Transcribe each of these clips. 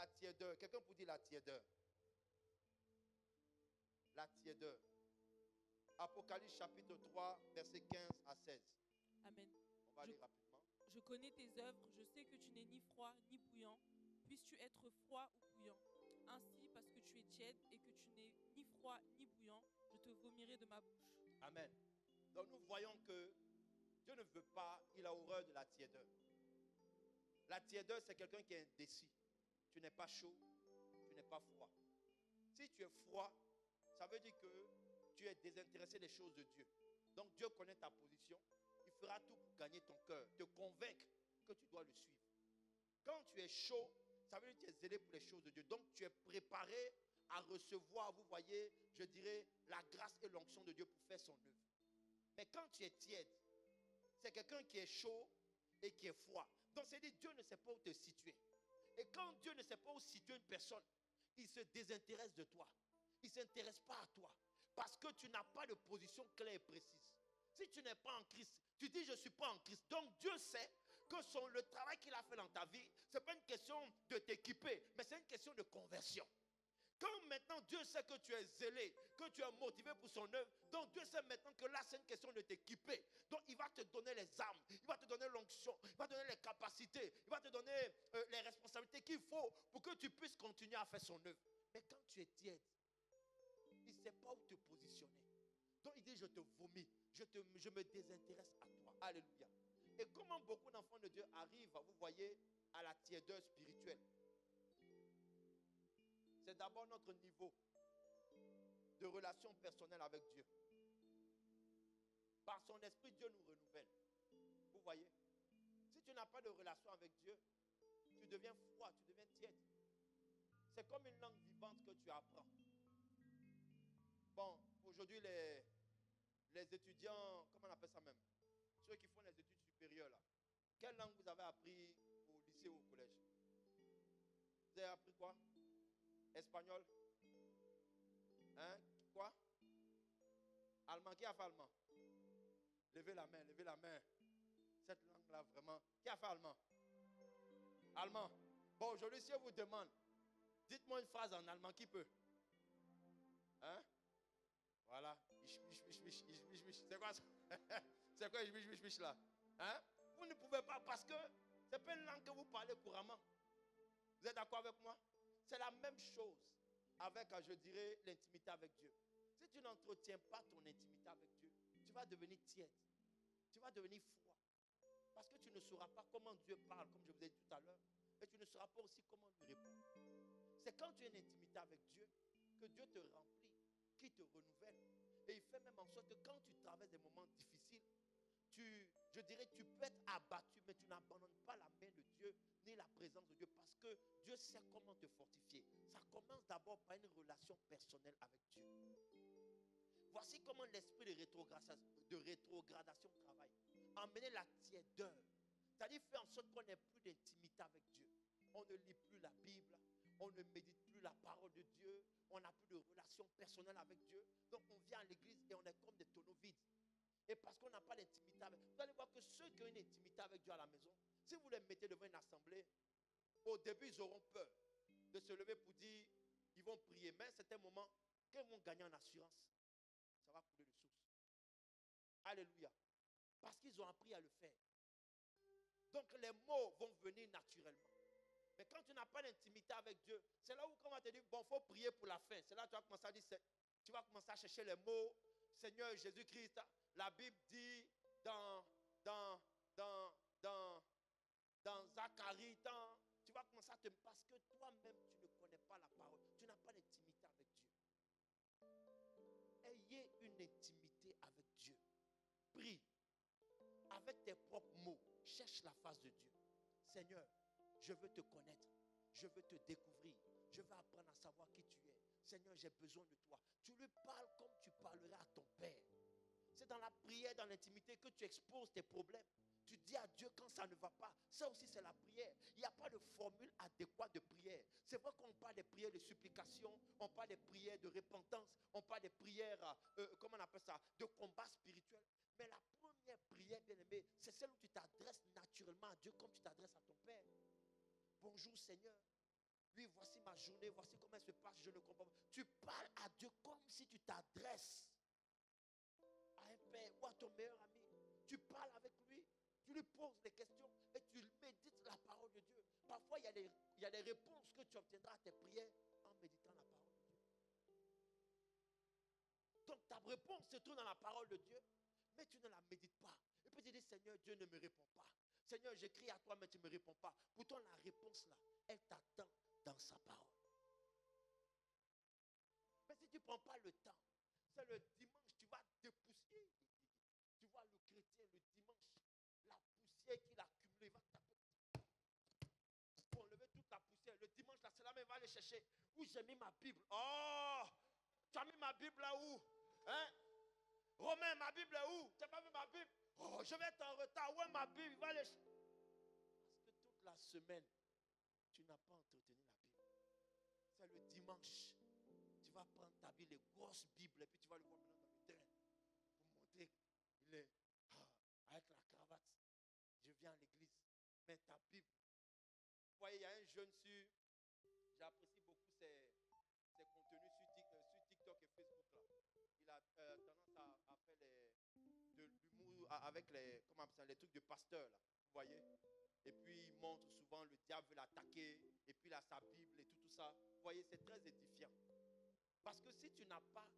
tiédeur. Quelqu'un peut dire la tiédeur. La tiédeur. Apocalypse chapitre 3, verset 15 à 16. Amen. On va lire rapidement. Je connais tes œuvres, je sais que tu n'es ni froid ni bouillant. Puisses-tu être froid ou bouillant? Ainsi, parce que tu es tiède et que tu n'es ni froid ni bouillant, je te vomirai de ma bouche. Amen. Donc nous voyons que Dieu ne veut pas, il a horreur de la tiédeur. La tiédeur, c'est quelqu'un qui est indécis. Tu n'es pas chaud, tu n'es pas froid. Si tu es froid, ça veut dire que tu es désintéressé des choses de Dieu. Donc Dieu connaît ta position. Il fera tout pour gagner ton cœur, te convaincre que tu dois le suivre. Quand tu es chaud, ça veut dire que tu es zélé pour les choses de Dieu. Donc tu es préparé à recevoir, vous voyez, je dirais, la grâce et l'onction de Dieu pour faire son œuvre. Mais quand tu es tiède, c'est quelqu'un qui est chaud et qui est froid. Donc c'est dire Dieu ne sait pas où te situer. Et quand Dieu ne sait pas où situer une personne, il se désintéresse de toi. Il ne s'intéresse pas à toi. Parce que tu n'as pas de position claire et précise. Si tu n'es pas en Christ, tu dis je ne suis pas en Christ. Donc Dieu sait que le travail qu'il a fait dans ta vie, ce n'est pas une question de t'équiper, mais c'est une question de conversion. Quand maintenant Dieu sait que tu es zélé, que tu es motivé pour son œuvre, donc Dieu sait maintenant que là c'est une question de t'équiper. Donc il va te donner les armes, il va te donner l'onction, il va te donner les capacités, il va te donner les responsabilités qu'il faut pour que tu puisses continuer à faire son œuvre. Mais quand tu es tiède, il ne sait pas où te positionner. Donc il dit je te vomis, je me désintéresse à toi. Alléluia. Et comment beaucoup d'enfants de Dieu arrivent, vous voyez, à la tiédeur spirituelle? C'est d'abord notre niveau de relation personnelle avec Dieu. Par son esprit, Dieu nous renouvelle. Vous voyez? Si tu n'as pas de relation avec Dieu, tu deviens froid, tu deviens tiède. C'est comme une langue vivante que tu apprends. Bon, aujourd'hui, les étudiants, comment on appelle ça même? Ceux qui font les études supérieures, là. Quelle langue vous avez appris au lycée ou au collège? Vous avez appris quoi? Espagnol? Hein? Quoi? Allemand? Qui a fait allemand? Levez la main, levez la main. Cette langue-là, vraiment. Qui a fait allemand? Allemand. Bon, aujourd'hui, si on vous demande, dites-moi une phrase en allemand, qui peut? Hein? Voilà. C'est quoi ça? C'est quoi là? Hein? Vous ne pouvez pas parce que c'est pas une langue que vous parlez couramment. Vous êtes d'accord avec moi? C'est la même chose avec, je dirais, l'intimité avec Dieu. Si tu n'entretiens pas ton intimité avec Dieu, tu vas devenir tiède. Tu vas devenir froid. Parce que tu ne sauras pas comment Dieu parle, comme je vous ai dit tout à l'heure. Et tu ne sauras pas aussi comment lui répondre. C'est quand tu as une intimité avec Dieu que Dieu te remplit, qui te renouvelle. Et il fait même en sorte que quand tu traverses des moments difficiles, je dirais, tu peux être abattu, mais tu n'abandonnes pas la main de Dieu, ni la présence de Dieu, parce que Dieu sait comment te fortifier. Ça commence d'abord par une relation personnelle avec Dieu. Voici comment l'esprit de rétrogradation travaille. Emmener la tiédeur. C'est-à-dire faire en sorte qu'on n'ait plus d'intimité avec Dieu. On ne lit plus la Bible, on ne médite plus la parole de Dieu, on n'a plus de relation personnelle avec Dieu. Donc on vient à l'église et on est comme des tonneaux vides. Et parce qu'on n'a pas d'intimité avec Dieu. Vous allez voir que ceux qui ont une intimité avec Dieu à la maison, si vous les mettez devant une assemblée, au début ils auront peur de se lever pour dire, ils vont prier. Mais c'est un moment, quand ils vont gagner en assurance, ça va couler de source. Alléluia. Parce qu'ils ont appris à le faire. Donc les mots vont venir naturellement. Mais quand tu n'as pas d'intimité avec Dieu, c'est là où on va te dire, bon, il faut prier pour la fin. C'est là où tu vas commencer à dire, tu vas commencer à chercher les mots. Seigneur Jésus-Christ, la Bible dit dans Zacharie, tu vas commencer à te... Parce que toi-même, tu ne connais pas la parole. Tu n'as pas d'intimité avec Dieu. Ayez une intimité avec Dieu. Prie. Avec tes propres mots, cherche la face de Dieu. Seigneur, je veux te connaître. Je veux te découvrir. Je veux apprendre à savoir qui tu es. Seigneur, j'ai besoin de toi. Tu lui parles comme tu parlerais à ton Père. C'est dans la prière, dans l'intimité que tu exposes tes problèmes. Tu dis à Dieu quand ça ne va pas. Ça aussi, c'est la prière. Il n'y a pas de formule adéquate de prière. C'est vrai qu'on parle des prières de supplication, on parle des prières de repentance, on parle des prières, comment on appelle ça, de combat spirituel. Mais la première prière, bien aimée, c'est celle où tu t'adresses naturellement à Dieu comme tu t'adresses à ton Père. Bonjour Seigneur. oui, voici ma journée, voici comment elle se passe, je ne comprends pas. Tu parles à Dieu comme si tu t'adresses à un père ou à ton meilleur ami. Tu parles avec lui, tu lui poses des questions et tu médites la parole de Dieu. Parfois, il y a des réponses que tu obtiendras à tes prières en méditant la parole de Dieu. Donc ta réponse se trouve dans la parole de Dieu, mais tu ne la médites pas. Et puis tu dis, Seigneur, Dieu ne me répond pas. Seigneur, j'écris à toi, mais tu ne me réponds pas. Pourtant, la réponse là, elle t'attend dans sa parole. Mais si tu ne prends pas le temps, c'est le dimanche, tu vas dépoussier. Tu vois le chrétien, le dimanche, la poussière qu'il a accumulée, va taper. Pour enlever toute la poussière. Le dimanche, là, c'est là, mais va aller chercher. Où j'ai mis ma Bible? Oh! Tu as mis ma Bible là où? Hein? Romain, ma Bible est où? Tu n'as pas mis ma Bible? Oh, je vais être en retard. Où est ma Bible? Va aller. Parce que toute la semaine, tu n'as pas entretenu la Bible. C'est le dimanche. Tu vas prendre ta Bible, les grosses Bibles, et puis tu vas le voir maintenant dans le train. Pour montrer, il est avec la cravate. Je viens à l'église. Mais ta Bible. Vous voyez, il y a un jeune sur. J'apprécie beaucoup ses contenus sur TikTok et Facebook là. Il a tendance à faire de l'humour avec les trucs de pasteur là. Vous voyez? Et puis il montre souvent le diable veut l'attaquer. Et puis il a sa Bible et tout ça. Vous voyez, c'est très édifiant. Parce que si tu n'as pas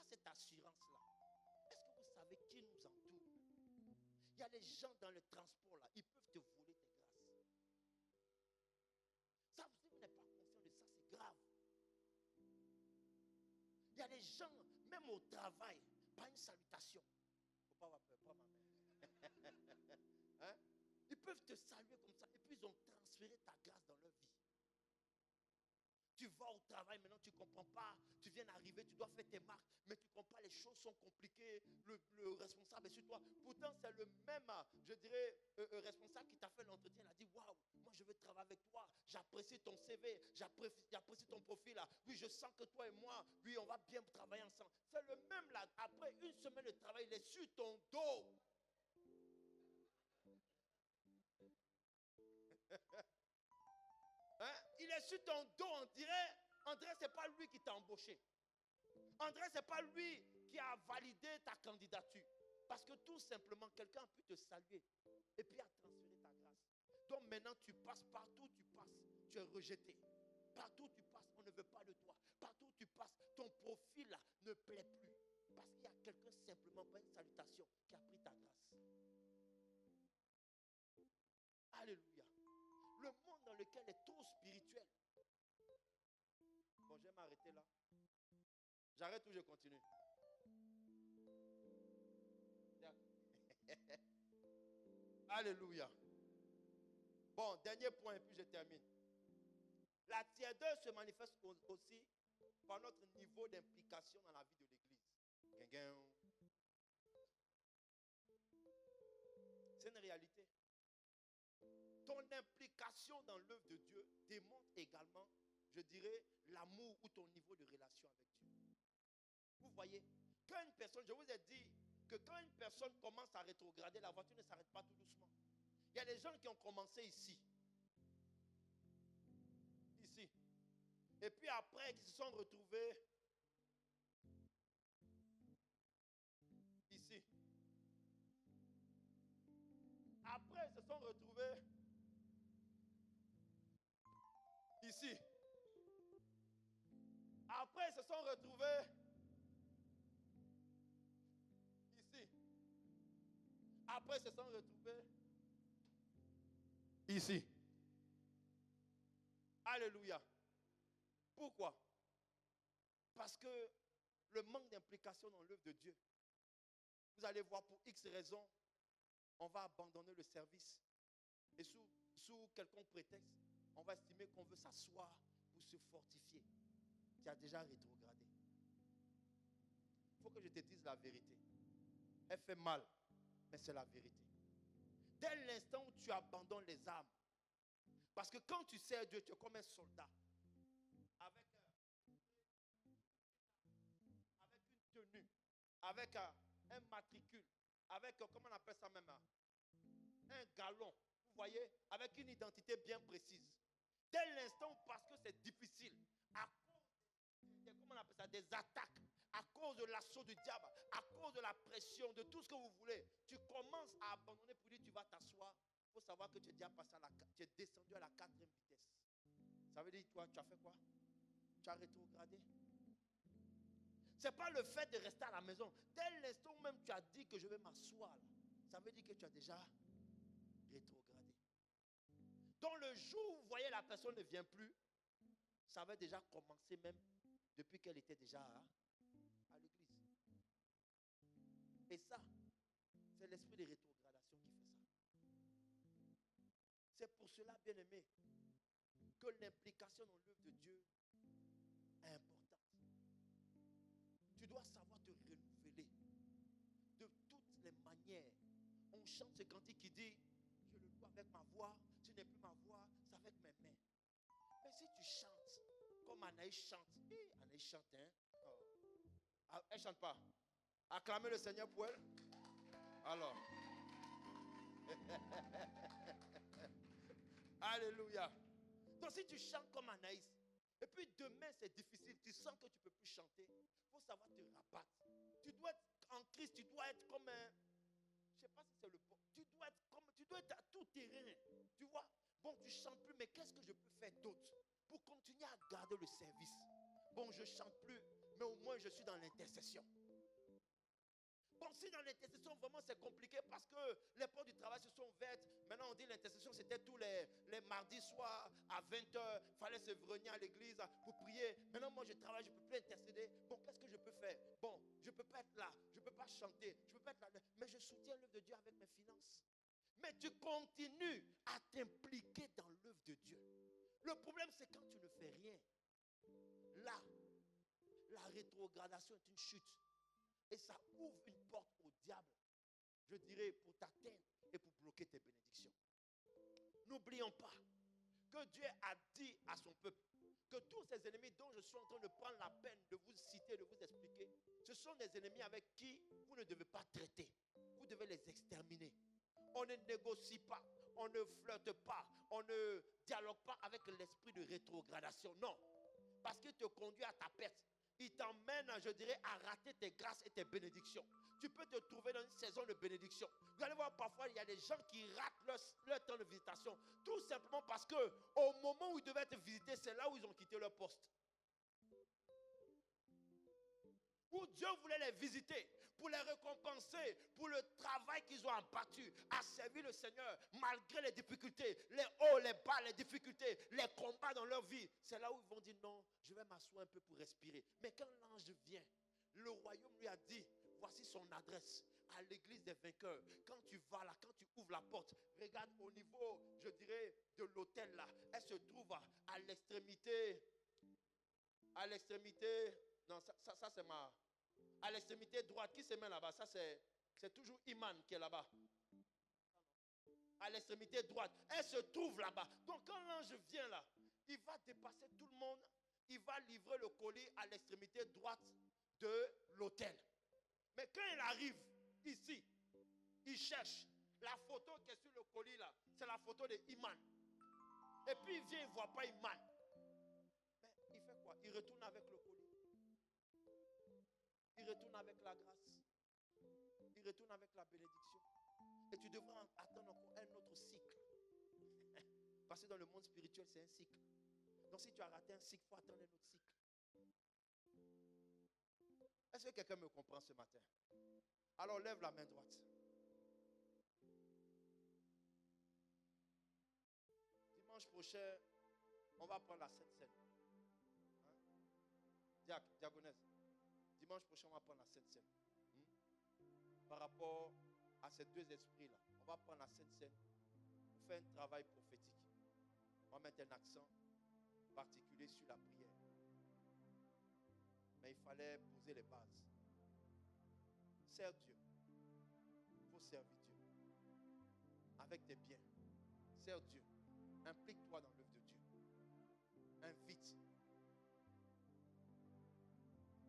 cette assurance-là, est-ce que vous savez qui nous entoure? Il y a des gens dans le transport là, ils peuvent te voler tes grâces. Ça, si vous n'êtes pas conscient de ça, c'est grave. Il y a des gens, même au travail, pas une salutation. Il ne faut pas avoir peur, pas ma main. Hein? Ils peuvent te saluer comme ça, et puis ils ont transféré ta grâce dans leur vie. Tu vas au travail, maintenant tu ne comprends pas, tu viens d'arriver, tu dois faire tes marques, mais tu ne comprends pas, les choses sont compliquées, le responsable est sur toi. Pourtant, c'est le même, je dirais, responsable qui t'a fait l'entretien. Il a dit, waouh, moi je veux travailler avec toi, j'apprécie ton CV, j'apprécie ton profil là. Oui, je sens que toi et moi, oui, on va bien travailler ensemble. C'est le même là, après une semaine de travail, il est sur ton dos. Hein? Il est sur ton dos, on dirait ce n'est pas lui qui t'a embauché. André, ce n'est pas lui qui a validé ta candidature. Parce que tout simplement, quelqu'un a pu te saluer et puis a transféré ta grâce. Donc maintenant, tu passes partout où tu passes, tu es rejeté. Partout où tu passes, on ne veut pas de toi. Partout où tu passes, ton profil là, ne plaît plus. Parce qu'il y a quelqu'un simplement, pas une salutation, qui a pris ta grâce. Alléluia. Le monde dans lequel est trop spirituel. Bon, je vais m'arrêter là. J'arrête ou je continue? Alléluia. Bon, dernier point et puis je termine. La tiédeur se manifeste aussi par notre niveau d'implication dans la vie de l'Église. C'est une réalité. Ton implication dans l'œuvre de Dieu démontre également, je dirais, l'amour ou ton niveau de relation avec Dieu. Vous voyez, quand une personne, je vous ai dit que quand une personne commence à rétrograder, la voiture ne s'arrête pas tout doucement. Il y a des gens qui ont commencé ici. Ici. Et puis après, qui se sont retrouvés ici. Après, ils se sont retrouvés ici. Après, ils se sont retrouvés ici. Après, ils se sont retrouvés ici. Alléluia. Pourquoi? Parce que le manque d'implication dans l'œuvre de Dieu, vous allez voir pour X raisons, on va abandonner le service. Et sous quelconque prétexte, on va estimer qu'on veut s'asseoir pour se fortifier. Tu as déjà rétrogradé. Il faut que je te dise la vérité. Elle fait mal, mais c'est la vérité. Dès l'instant où tu abandonnes les armes, parce que quand tu sers Dieu, tu es comme un soldat. Avec une tenue, avec un matricule, avec, comment on appelle ça même, un galon, vous voyez, avec une identité bien précise. Dès l'instant, parce que c'est a des attaques, à cause de l'assaut du diable, à cause de la pression, de tout ce que vous voulez, tu commences à abandonner pour dire tu vas t'asseoir. Il faut savoir que tu es déjà passé tu es descendu à la 4e vitesse. Ça veut dire toi, tu as fait quoi? Tu as rétrogradé. Ce n'est pas le fait de rester à la maison. Dès l'instant où même tu as dit que je vais m'asseoir, ça veut dire que tu as déjà rétrogradé. Dans le jour où vous voyez la personne ne vient plus, ça avait déjà commencé même depuis qu'elle était déjà à l'église. Et ça, c'est l'esprit de rétrogradation qui fait ça. C'est pour cela, bien aimé, que l'implication dans l'œuvre de Dieu est importante. Tu dois savoir te renouveler de toutes les manières. On chante ce cantique qui dit, je le dois avec ma voix, ce n'est plus ma voix, c'est avec mes mains. Mais si tu chantes, comme Anaïs chante, Anaïs chante, hein? Oh. Elle ne chante pas. Acclamez le Seigneur pour elle. Alors. Alléluia. Donc si tu chantes comme Anaïs, et puis demain c'est difficile, tu sens que tu ne peux plus chanter, il faut savoir te rabattre. Tu dois être en Christ, tu dois être comme un, je ne sais pas si c'est le bon, tu dois être à tout terrain. Tu vois, bon tu ne chantes plus, mais qu'est-ce que je peux faire d'autre pour continuer à garder le service? Bon, je ne chante plus, mais au moins je suis dans l'intercession. Bon, si dans l'intercession, vraiment c'est compliqué parce que les portes du travail se sont ouvertes. Maintenant, on dit l'intercession, c'était tous les mardis soirs à 20h. Il fallait se venir à l'église pour prier. Maintenant, moi, je travaille, je ne peux plus intercéder. Bon, qu'est-ce que je peux faire? Bon, je ne peux pas être là, je ne peux pas chanter, je ne peux pas être là. Mais je soutiens l'œuvre de Dieu avec mes finances. Mais tu continues à t'impliquer dans l'œuvre de Dieu. Le problème, c'est quand tu ne fais rien. Là, la rétrogradation est une chute. Et ça ouvre une porte au diable, je dirais, pour t'atteindre et pour bloquer tes bénédictions. N'oublions pas que Dieu a dit à son peuple que tous ces ennemis dont je suis en train de prendre la peine de vous citer, de vous expliquer, ce sont des ennemis avec qui vous ne devez pas traiter. Vous devez les exterminer. On ne négocie pas, on ne flirte pas, on ne dialogue pas avec l'esprit de rétrogradation. Non, parce qu'il te conduit à ta perte. Il t'emmène, je dirais, à rater tes grâces et tes bénédictions. Tu peux te trouver dans une saison de bénédiction. Vous allez voir, parfois, il y a des gens qui ratent leur temps de visitation. Tout simplement parce qu'au moment où ils devaient être visités, c'est là où ils ont quitté leur poste. Où Dieu voulait les visiter pour les récompenser, pour le travail qu'ils ont abattu, à servir le Seigneur, malgré les difficultés, les hauts, les bas, les difficultés, les combats dans leur vie. C'est là où ils vont dire non, je vais m'asseoir un peu pour respirer. Mais quand l'ange vient, le royaume lui a dit, voici son adresse à l'église des vainqueurs. Quand tu vas là, quand tu ouvres la porte, regarde au niveau, je dirais, de l'hôtel là. Elle se trouve à l'extrémité, non, ça c'est ma... À l'extrémité droite, qui se met là-bas? Ça c'est toujours Iman qui est là-bas. À l'extrémité droite. Elle se trouve là-bas. Donc quand l'ange vient là, il va dépasser tout le monde. Il va livrer le colis à l'extrémité droite de l'hôtel. Mais quand il arrive ici, il cherche. La photo qui est sur le colis là, c'est la photo de Iman. Et puis il vient, il ne voit pas Iman. Mais il fait quoi? Il retourne avec le colis. Il retourne avec la grâce. Il retourne avec la bénédiction. Et tu devras attendre encore un autre cycle. Parce que dans le monde spirituel, c'est un cycle. Donc si tu as raté un cycle, il faut attendre un autre cycle. Est-ce que quelqu'un me comprend ce matin? Alors lève la main droite. Dimanche prochain, on va prendre la Sainte Seine. Hein? Diagonesse. Dimanche prochain, on va prendre la Sainte Seine. Par rapport à ces deux esprits-là, on va prendre la Sainte Seine pour faire un travail prophétique. On va mettre un accent particulier sur la prière. Mais il fallait poser les bases. Sers Dieu. Il faut servir Dieu. Avec tes biens. Sers Dieu. Implique-toi dans l'œuvre de Dieu.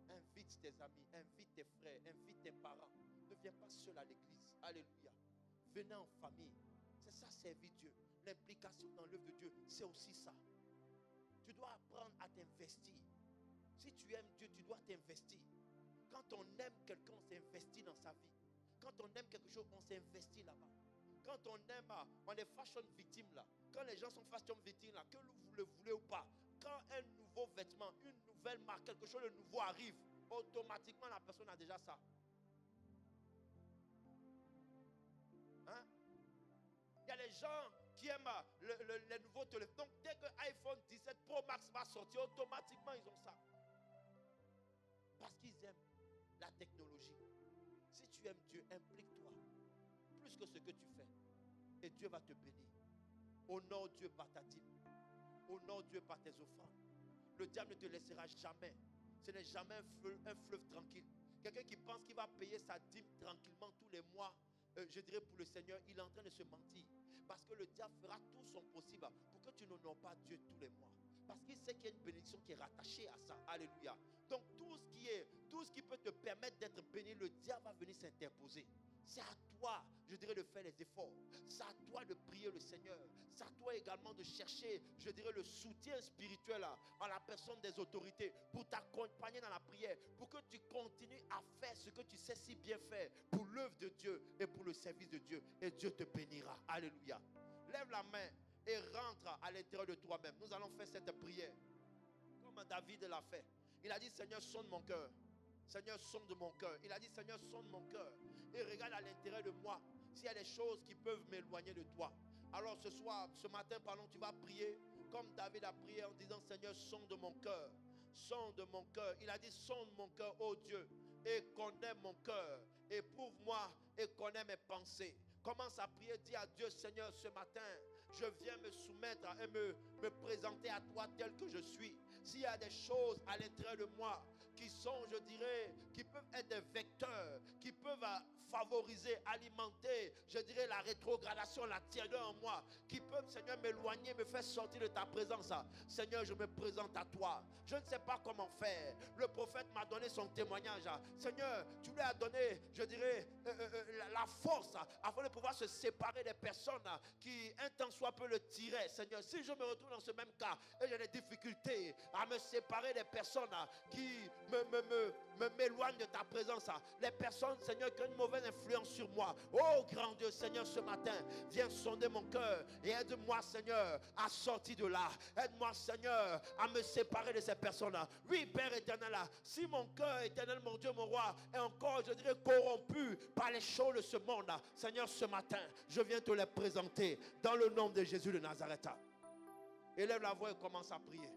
Invite tes amis, invite tes frères, invite tes parents. Ne viens pas seul à l'église. Alléluia. Venez en famille. C'est ça, servir Dieu. L'implication dans l'œuvre de Dieu, c'est aussi ça. Tu dois apprendre à t'investir. Si tu aimes Dieu, tu dois t'investir. Quand on aime quelqu'un, on s'investit dans sa vie. Quand on aime quelque chose, on s'investit là-bas. Quand on aime, on est fashion victime là. Quand les gens sont fashion victime là, que vous le voulez ou pas, quand un nouveau vêtement, une nouvelle marque, quelque chose de nouveau arrive, automatiquement la personne a déjà ça. Hein? Il y a les gens qui aiment les nouveaux téléphones. Donc dès que iPhone 17 Pro Max va sortir, automatiquement ils ont ça. Parce qu'ils aiment la technologie. Si tu aimes Dieu, implique-toi plus que ce que tu fais. Et Dieu va te bénir. Honore Dieu par ta dîme. Honore Dieu par tes offrandes. Le diable ne te laissera jamais. Ce n'est jamais un fleuve tranquille. Quelqu'un qui pense qu'il va payer sa dîme tranquillement tous les mois, je dirais pour le Seigneur, il est en train de se mentir. Parce que le diable fera tout son possible pour que tu n'honores pas Dieu tous les mois. Parce qu'il sait qu'il y a une bénédiction qui est rattachée à ça. Alléluia. Donc tout ce qui peut te permettre d'être béni, le diable va venir s'interposer. C'est à toi, je dirais, de faire les efforts. C'est à toi de prier le Seigneur. C'est à toi également de chercher, je dirais, le soutien spirituel en la personne des autorités pour t'accompagner dans la prière, pour que tu continues à faire ce que tu sais si bien faire pour l'œuvre de Dieu et pour le service de Dieu. Et Dieu te bénira. Alléluia. Lève la main et rentre à l'intérieur de toi-même. Nous allons faire cette prière comme David l'a fait. Il a dit, Seigneur, sonde mon cœur. Seigneur, sonde mon cœur. Il a dit, Seigneur, sonde mon cœur. Et regarde à l'intérieur de moi s'il y a des choses qui peuvent m'éloigner de toi. Alors ce soir, ce matin, pardon, tu vas prier comme David a prié en disant, Seigneur, sonde mon cœur. Sonde mon cœur. Il a dit, sonde mon cœur, ô Dieu, et connais mon cœur. Éprouve-moi et connais mes pensées. Commence à prier, dis à Dieu, Seigneur, ce matin, je viens me soumettre et me présenter à toi tel que je suis. S'il y a des choses à l'intérieur de moi qui sont, je dirais, qui peuvent être des vecteurs, qui peuvent favoriser, alimenter, je dirais, la rétrogradation, la tièdeur en moi, qui peuvent, Seigneur, m'éloigner, me faire sortir de ta présence. Seigneur, je me présente à toi. Je ne sais pas comment faire. Le prophète m'a donné son témoignage. Seigneur, tu lui as donné, je dirais, la force afin de pouvoir se séparer des personnes qui, un temps soit peu, le tiraient. Seigneur, si je me retrouve dans ce même cas et j'ai des difficultés à me séparer des personnes qui m'éloignent de ta présence, les personnes, Seigneur, qui ont une mauvaise influence sur moi. Oh grand Dieu, Seigneur, ce matin, viens sonder mon cœur et aide-moi, Seigneur, à sortir de là. Aide-moi, Seigneur, à me séparer de ces personnes-là. Oui, Père éternel, si mon cœur éternel, mon Dieu, mon roi, est encore, je dirais, corrompu par les choses de ce monde, Seigneur, ce matin, je viens te les présenter dans le nom de Jésus de Nazareth. Élève la voix et commence à prier.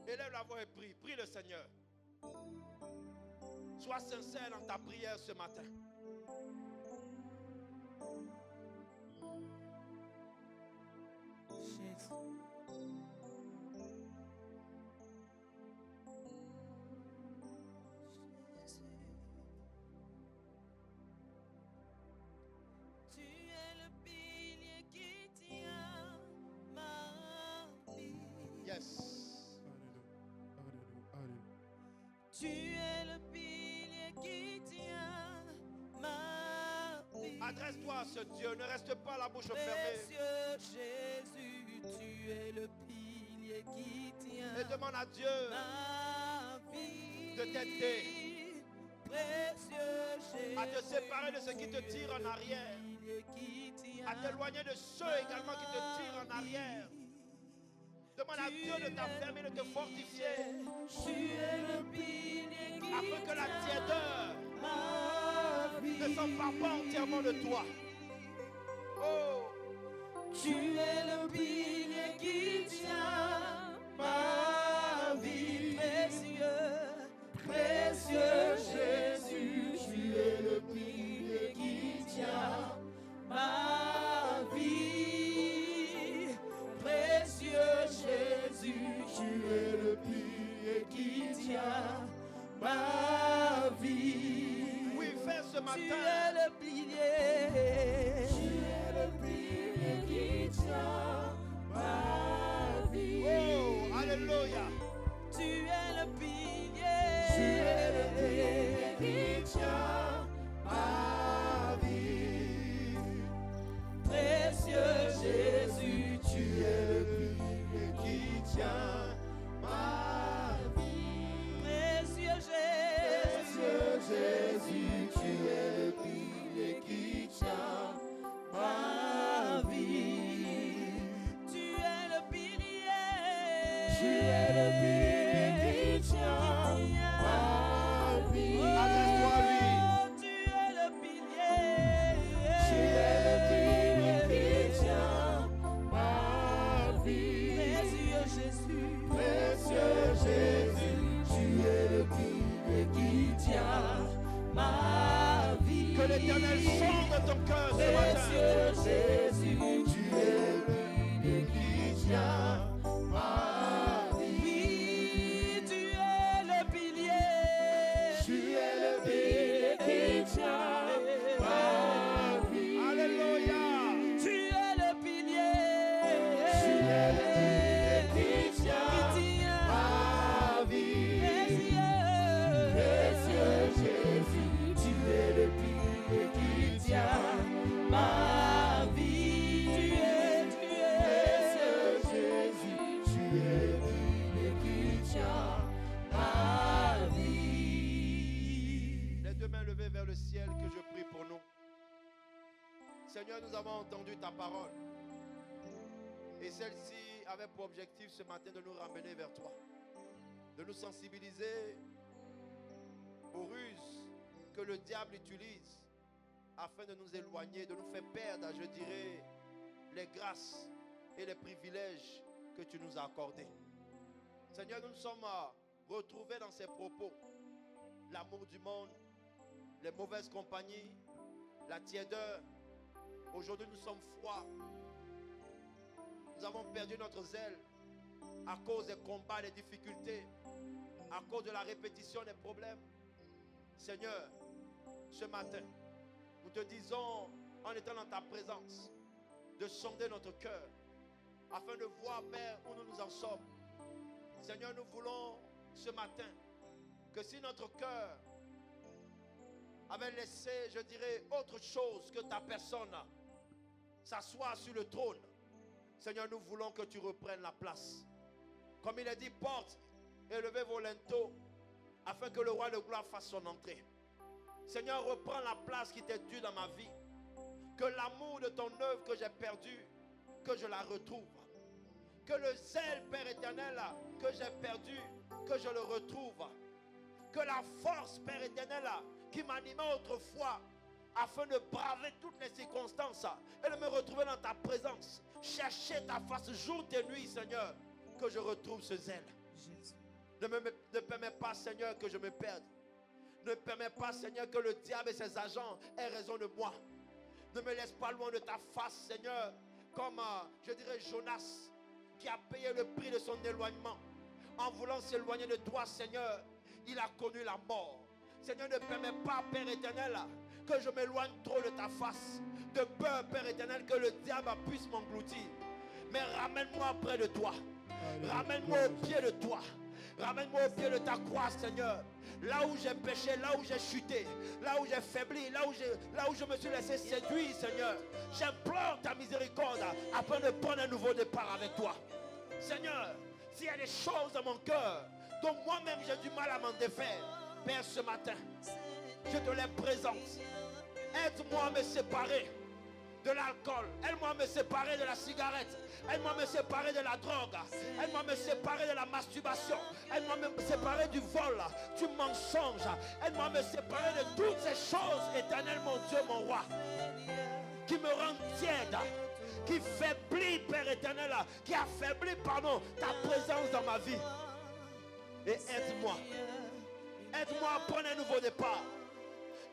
Élève la voix et prie. Prie le Seigneur. Sois sincère dans ta prière ce matin. Tu es le pilier qui tient ma vie. Yes. Tu es le pilier qui tient ma vie. Adresse-toi à ce Dieu. Ne reste pas la bouche fermée. Précieux Jésus, tu es le pilier qui tient Et demande à Dieu ma vie. de t'aider Précieux Jésus, à te séparer de ce qui te tire en arrière, à t'éloigner de ceux également qui te tirent en arrière. Demande à Dieu de t'affermir, de te fortifier, afin que la tièdeur ne s'empare pas entièrement de toi. Oh, tu es le pilier qui tient ma vie. Précieux Jésus, tu es le pilier qui tient ma vie. Précieux Jésus, tu es le pilier qui tient ma vie. oui, fais ce matin. Tu es le pilier. Tu es le pilier qui tient ma vie. Oh, alléluia. Tu es le pilier. Tu es le pilier qui tient ma vie. Tu es le pilier qui tient ma vie. Adresse-toi à lui. Tu es le pilier. Tu es le pilier qui tient ma vie. Précieux Jésus. Précieux Jésus, tu es le pilier qui tient ma vie. Que l'Éternel sonde ton cœur ce matin. Précieux Jésus, tu es le pilier qui tient ma vie. Oui, tu es le pilier. Tu es le pilier qui tient ma vie. Alléluia. Tu es le pilier. Tu es le pilier qui tient ma vie. Précieux Jésus, tu es le pilier qui tient ma vie. Précieux Jésus, tu es le pilier qui tient ma vie. Les deux mains levées vers le ciel, que je prie pour nous. Seigneur, nous avons entendu ta parole. Et celle-ci avait pour objectif ce matin de nous ramener vers toi. De nous sensibiliser aux ruses que le diable utilise afin de nous éloigner, de nous faire perdre, je dirais, les grâces et les privilèges que tu nous as accordés. Seigneur, nous nous sommes retrouvés dans ces propos. L'amour du monde, les mauvaises compagnies, la tiédeur. Aujourd'hui, nous sommes froids. Nous avons perdu notre zèle à cause des combats, des difficultés, à cause de la répétition des problèmes. Seigneur, ce matin, nous te disons, en étant dans ta présence, de sonder notre cœur, afin de voir, Père, où nous en sommes. Seigneur, nous voulons ce matin que si notre cœur avait laissé, je dirais, autre chose que ta personne s'asseoir sur le trône, Seigneur, nous voulons que tu reprennes la place. Comme il a dit, porte et levez vos linteaux, afin que le roi de gloire fasse son entrée. Seigneur, reprends la place qui t'est due dans ma vie. Que l'amour de ton œuvre que j'ai perdu, que je la retrouve. Que le zèle, Père éternel, que j'ai perdu, que je le retrouve. Que la force, Père éternel, qui m'animait autrefois, afin de braver toutes les circonstances et de me retrouver dans ta présence, chercher ta face jour et nuit, Seigneur, que je retrouve ce zèle. Ne permets pas, Seigneur, que je me perde. Ne permets pas, Seigneur, que le diable et ses agents aient raison de moi. Ne me laisse pas loin de ta face, Seigneur, comme, je dirais, Jonas, qui a payé le prix de son éloignement. En voulant s'éloigner de toi, Seigneur, il a connu la mort. Seigneur, ne permets pas, Père éternel, que je m'éloigne trop de ta face. De peur, Père éternel, que le diable puisse m'engloutir. Mais ramène-moi près de toi. Ramène-moi au pied de toi. Ramène-moi au pied de ta croix, Seigneur. Là où j'ai péché, là où j'ai chuté, là où j'ai faibli, là où je me suis laissé séduire, Seigneur. J'implore ta miséricorde afin de prendre un nouveau départ avec toi. Seigneur, s'il y a des choses dans mon cœur dont moi-même j'ai du mal à m'en défaire, Père, ce matin, je te les présente. Aide-moi à me séparer de l'alcool. Aide-moi à me séparer de la cigarette. Aide-moi à me séparer de la drogue. Aide-moi à me séparer de la masturbation. Aide-moi à me séparer du vol, du mensonge. Aide-moi à me séparer de toutes ces choses, éternel mon Dieu, mon roi, qui me rendent tiède, qui faiblit, Père éternel, qui affaiblit, pardon, ta présence dans ma vie. Et aide-moi. Aide-moi à prendre un nouveau départ.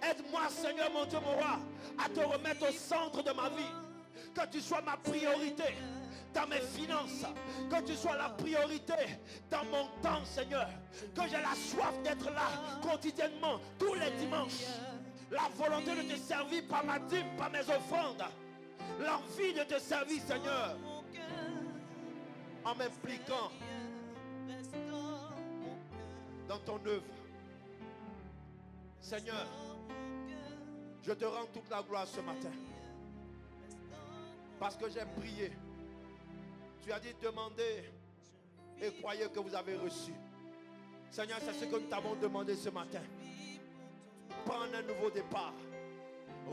Aide-moi, Seigneur, mon Dieu, mon roi, à te remettre au centre de ma vie. Que tu sois ma priorité dans mes finances. Que tu sois la priorité dans mon temps, Seigneur. Que j'ai la soif d'être là quotidiennement, tous les dimanches. La volonté de te servir par ma dîme, par mes offrandes. L'envie de te servir, Seigneur. En m'impliquant dans ton œuvre. Seigneur, je te rends toute la gloire ce matin. Parce que j'ai prié. Tu as dit demandez et croyez que vous avez reçu. Seigneur, c'est ce que nous t'avons demandé ce matin. Prendre un nouveau départ.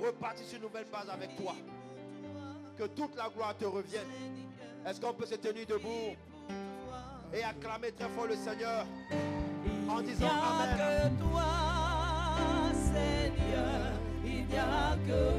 Repartir sur une nouvelle base avec toi. Que toute la gloire te revienne. Est-ce qu'on peut se tenir debout Et acclamez très fort le Seigneur en Il n'y disant a Amen. que toi, Seigneur, il n'y a que